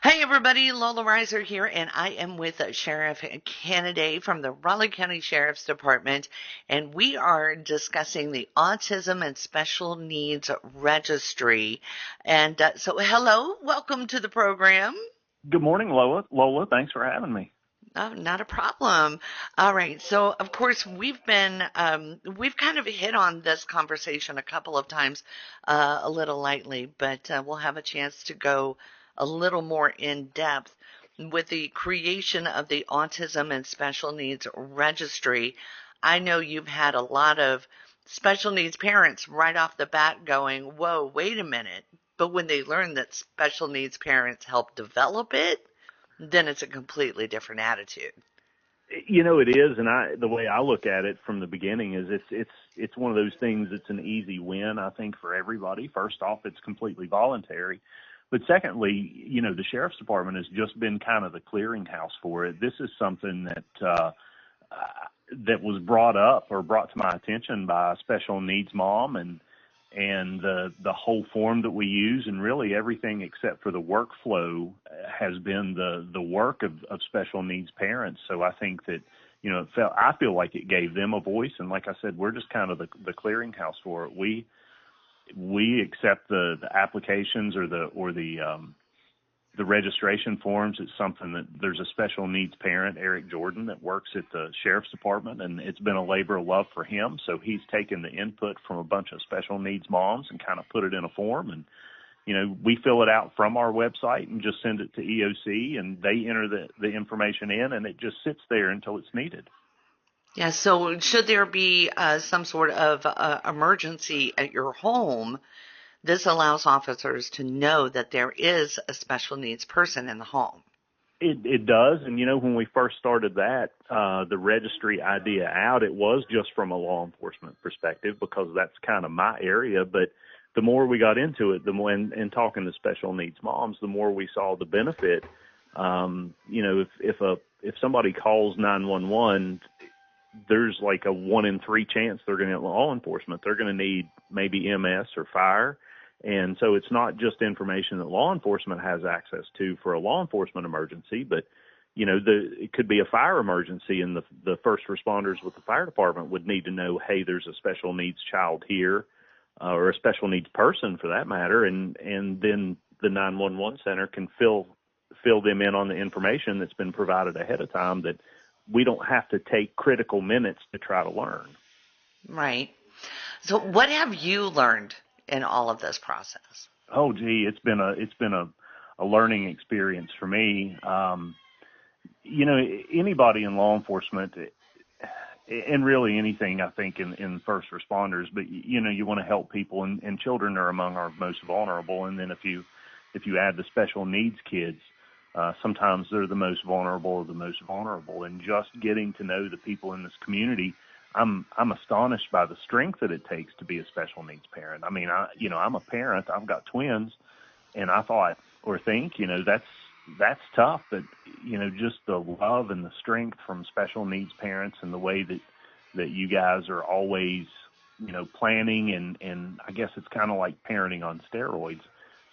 Hey everybody, Lola Riser here, and I am with Sheriff Kennedy from the Raleigh County Sheriff's Department, and we are discussing the Autism and Special Needs Registry. And so, hello, welcome to the program. Good morning, Lola. Lola, thanks for having me. Oh, not a problem. All right. So, of course, we've kind of hit on this conversation a couple of times, a little lightly, but we'll have a chance to go a little more in depth with the creation of the Autism and Special Needs Registry. I know you've had a lot of special needs parents right off the bat going, whoa, wait a minute. But when they learn that special needs parents help develop it, then it's a completely different attitude. It is, and the way I look at it from the beginning is it's one of those things that's an easy win, I think, for everybody. First off, it's completely voluntary. But secondly, the sheriff's department has just been kind of the clearinghouse for it. This is something that was brought up or brought to my attention by a special needs mom, and the whole form that we use, and really everything except for the workflow has been the work of special needs parents. So I think that I feel like it gave them a voice, and like I said, we're just kind of the clearinghouse for it. We accept the applications or the registration forms. It's something that there's a special needs parent, Eric Jordan, that works at the sheriff's department, and it's been a labor of love for him. So he's taken the input from a bunch of special needs moms and kind of put it in a form. And, we fill it out from our website and just send it to EOC, and they enter the information in, and it just sits there until it's needed. Yeah, so should there be some sort of emergency at your home, this allows officers to know that there is a special needs person in the home. It does, and when we first started that, the registry idea out, it was just from a law enforcement perspective because that's kind of my area. But the more we got into it, the more, and talking to special needs moms, the more we saw the benefit. If somebody calls 911, there's like a 1 in 3 chance they're going to get law enforcement. They're going to need maybe MS or fire. And so it's not just information that law enforcement has access to for a law enforcement emergency, but, it could be a fire emergency, and the first responders with the fire department would need to know, hey, there's a special needs child here, or a special needs person for that matter. And then the 911 center can fill them in on the information that's been provided ahead of time that we don't have to take critical minutes to try to learn. Right. So what have you learned in all of this process? Oh, gee, it's been a learning experience for me. Anybody in law enforcement, and really anything, I think, in first responders, but you want to help people, and children are among our most vulnerable. And then if you add the special needs kids, sometimes they're the most vulnerable of the most vulnerable. And just getting to know the people in this community, I'm astonished by the strength that it takes to be a special needs parent. I mean, I'm a parent. I've got twins, and I thought or think, that's tough. But just the love and the strength from special needs parents, and the way that you guys are always, planning, and I guess it's kind of like parenting on steroids.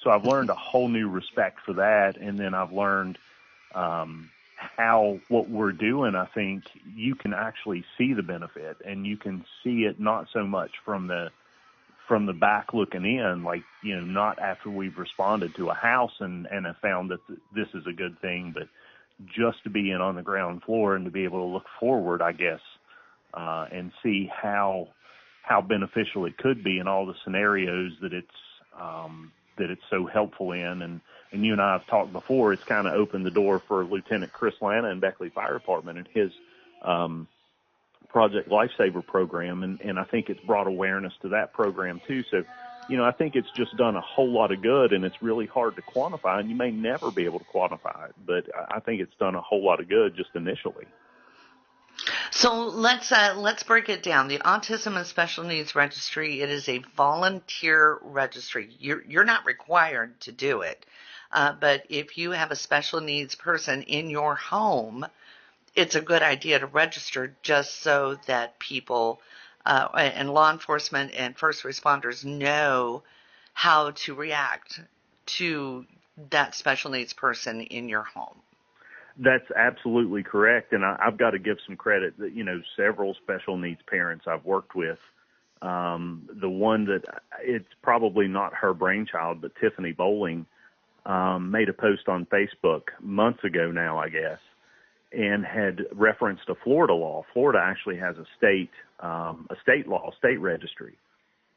So I've learned a whole new respect for that, and then I've learned how what we're doing, I think you can actually see the benefit, and you can see it not so much from the back looking in, like, not after we've responded to a house and have found that this is a good thing, but just to be in on the ground floor and to be able to look forward, I guess, and see how beneficial it could be in all the scenarios that it's so helpful in. And you and I have talked before, it's kind of opened the door for Lieutenant Chris Lana in Beckley Fire Department and his Project Lifesaver program. And I think it's brought awareness to that program too. So, I think it's just done a whole lot of good, and it's really hard to quantify, and you may never be able to quantify it, but I think it's done a whole lot of good just initially. So let's break it down. The Autism and Special Needs Registry, it is a volunteer registry. You're not required to do it, but if you have a special needs person in your home, it's a good idea to register, just so that people and law enforcement and first responders know how to react to that special needs person in your home. That's absolutely correct, and I've got to give some credit that, several special needs parents I've worked with. The one that it's probably not her brainchild, but Tiffany Bowling made a post on Facebook months ago now, I guess, and had referenced a Florida law. Florida actually has a state law, state registry,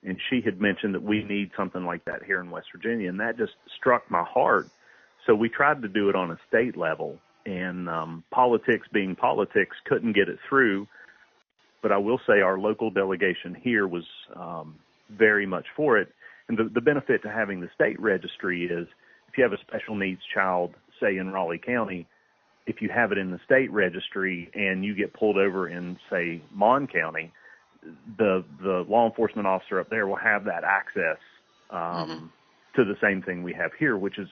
and she had mentioned that we need something like that here in West Virginia, and that just struck my heart. So we tried to do it on a state level, and politics being politics, couldn't get it through. But I will say our local delegation here was very much for it. And the benefit to having the state registry is if you have a special needs child, say in Raleigh County, if you have it in the state registry and you get pulled over in, say, Mon County, the law enforcement officer up there will have that access to the same thing we have here, which is,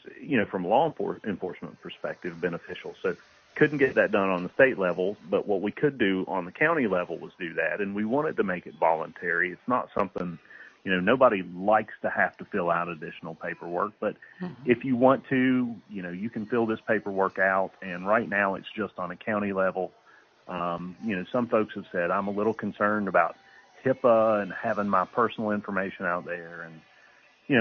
from a law enforcement perspective, beneficial. So couldn't get that done on the state level, but what we could do on the county level was do that, and we wanted to make it voluntary. It's not something, nobody likes to have to fill out additional paperwork, but if you want to, you can fill this paperwork out, and right now it's just on a county level. Some folks have said, I'm a little concerned about HIPAA and having my personal information out there, and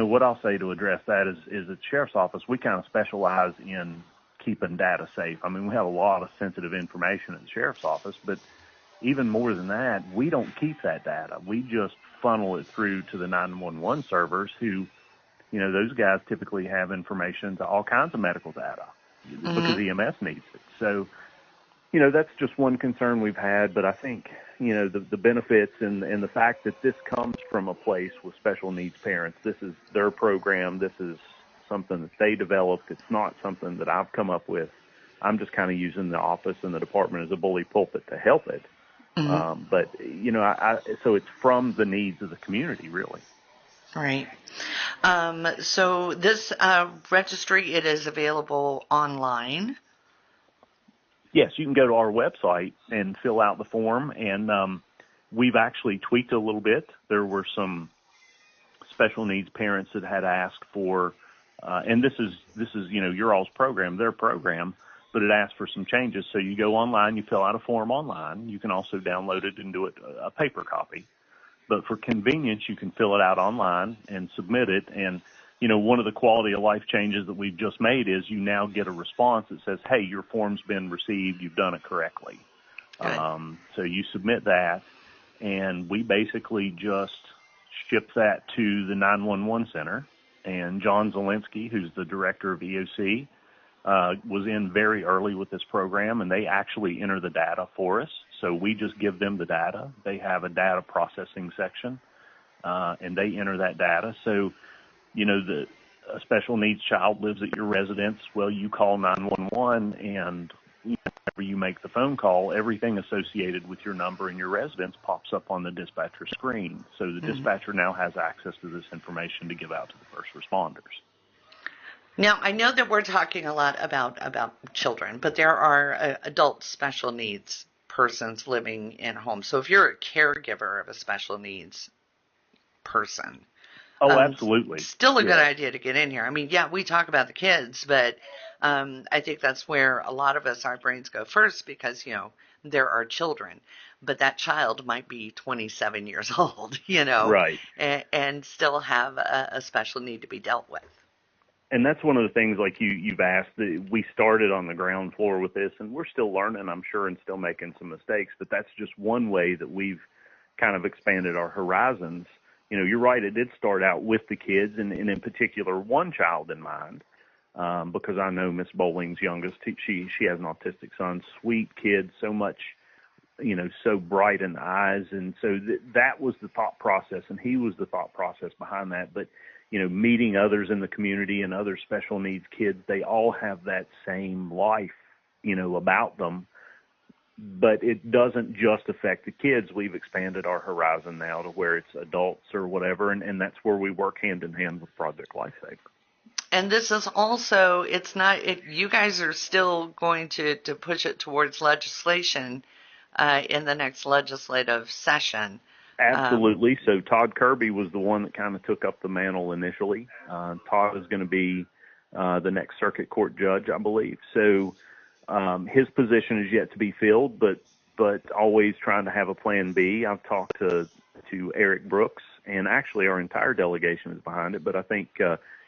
what I'll say to address that is at the Sheriff's Office, we kind of specialize in keeping data safe. I mean, we have a lot of sensitive information at the Sheriff's Office, but even more than that, we don't keep that data. We just funnel it through to the 911 servers who, those guys typically have information to all kinds of medical data because EMS needs it. So, that's just one concern we've had, but I think, the benefits and the fact that this comes from a place with special needs parents, this is their program, this is something that they developed. It's not something that I've come up with. I'm just kind of using the office and the department as a bully pulpit to help it. But, so it's from the needs of the community, really. Right. So this registry, it is available online. Yes, you can go to our website and fill out the form, and we've actually tweaked a little bit. There were some special needs parents that had asked for, and this is your all's program, their program, but it asked for some changes. So you go online, you fill out a form online. You can also download it and do it a paper copy. But for convenience, you can fill it out online and submit it. And, one of the quality of life changes that we've just made is you now get a response that says, hey, your form's been received. You've done it correctly. So you submit that, and we basically just ship that to the 911 center. And John Zielinski, who's the director of EOC, was in very early with this program, and they actually enter the data for us. So we just give them the data. They have a data processing section, and they enter that data. So, a special needs child lives at your residence. Well, you call 911, and whenever you make the phone call, everything associated with your number and your residence pops up on the dispatcher screen. So the dispatcher now has access to this information to give out to the first responders. Now, I know that we're talking a lot about children, but there are adult special needs persons living in homes. So if you're a caregiver of a special needs person, absolutely, still a good idea to get in here. I mean, yeah, we talk about the kids, but I think that's where a lot of us, our brains go first because, there are children, but that child might be 27 years old, right, and still have a special need to be dealt with. And that's one of the things, like you've asked, we started on the ground floor with this, and we're still learning, I'm sure, and still making some mistakes, but that's just one way that we've kind of expanded our horizons. You're right, it did start out with the kids, and in particular, one child in mind, because I know Miss Bowling's youngest, she has an autistic son, sweet kid, so much, so bright in the eyes, and so that was the thought process, and he was the thought process behind that, but meeting others in the community and other special needs kids, they all have that same life, about them. But it doesn't just affect the kids. We've expanded our horizon now to where it's adults or whatever, and that's where we work hand in hand with Project Lifesaver. And this is also, it's not, you guys are still going to push it towards legislation in the next legislative session. Absolutely. So Todd Kirby was the one that kind of took up the mantle initially. Todd is going to be the next circuit court judge, I believe. So his position is yet to be filled, but always trying to have a plan B. I've talked to Eric Brooks, and actually our entire delegation is behind it, but I think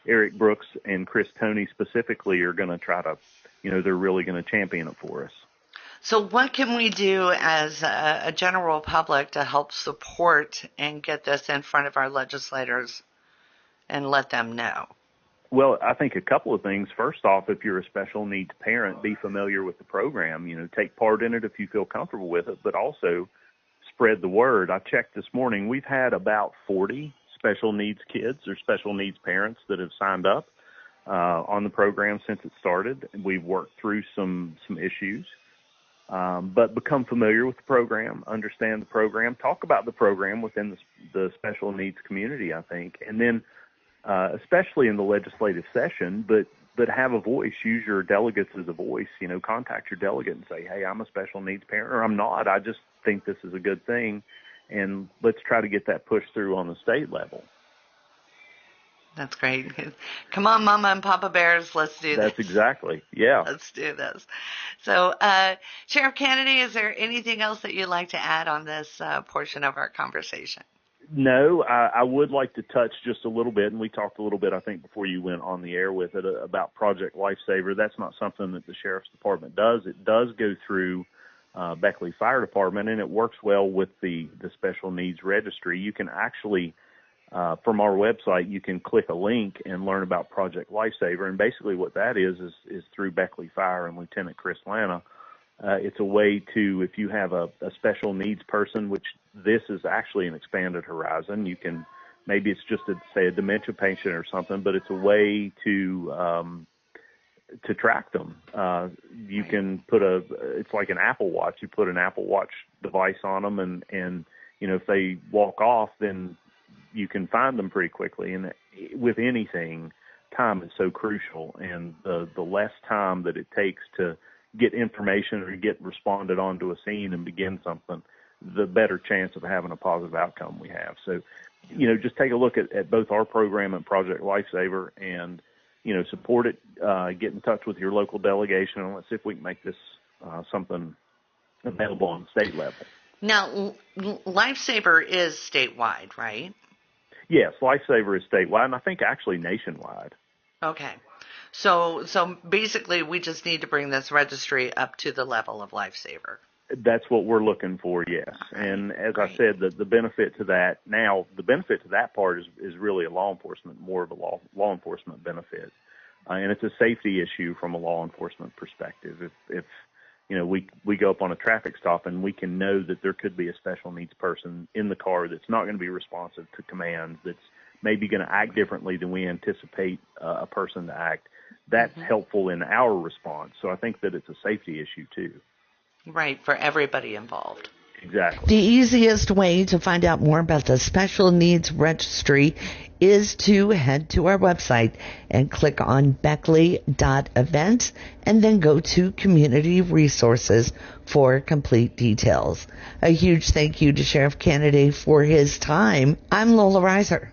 Eric Brooks and Chris Toney specifically are going to try to, they're really going to champion it for us. So what can we do as a general public to help support and get this in front of our legislators and let them know? Well, I think a couple of things. First off, if you're a special needs parent, be familiar with the program. Take part in it if you feel comfortable with it, but also spread the word. I checked this morning. We've had about 40 special needs kids or special needs parents that have signed up on the program since it started. We've worked through some issues. But become familiar with the program, understand the program, talk about the program within the special needs community, I think, and then especially in the legislative session, but have a voice, use your delegates as a voice, contact your delegate and say, hey, I'm a special needs parent, or I'm not, I just think this is a good thing, and let's try to get that pushed through on the state level. That's great. Come on, Mama and Papa Bears, let's do this. That's exactly, yeah. Let's do this. So, Sheriff Kennedy, is there anything else that you'd like to add on this portion of our conversation? No, I would like to touch just a little bit, and we talked a little bit, I think, before you went on the air with it, about Project Lifesaver. That's not something that the Sheriff's Department does. It does go through Beckley Fire Department, and it works well with the Special Needs Registry. You can actually, from our website, you can click a link and learn about Project Lifesaver, and basically what that is through Beckley Fire and Lieutenant Chris Lana. It's a way to, if you have a special needs person, which this is actually an expanded horizon, you can, maybe it's just say a dementia patient or something, but it's a way to track them. You can put it's like an Apple Watch. You put an Apple Watch device on them, and if they walk off, then you can find them pretty quickly. And with anything, time is so crucial, and the less time that it takes to get information or get responded on to a scene and begin something, the better chance of having a positive outcome we have. So, just take a look at both our program and Project Lifesaver and, support it, get in touch with your local delegation, and let's see if we can make this something available on the state level. Now, Lifesaver is statewide, right? Yes, Lifesaver is statewide, and I think actually nationwide. Okay. So basically, we just need to bring this registry up to the level of Lifesaver. That's what we're looking for, yes. Okay. And as I said, the benefit to that part is really a law enforcement, more of a law enforcement benefit. And it's a safety issue from a law enforcement perspective. If we go up on a traffic stop and we can know that there could be a special needs person in the car that's not going to be responsive to commands, that's maybe going to act differently than we anticipate a person to act, that's helpful in our response. So I think that it's a safety issue too. Right, for everybody involved. Exactly. The easiest way to find out more about the Special Needs Registry is to head to our website and click on Beckley.events and then go to Community Resources for complete details. A huge thank you to Sheriff Kennedy for his time. I'm Lola Riser.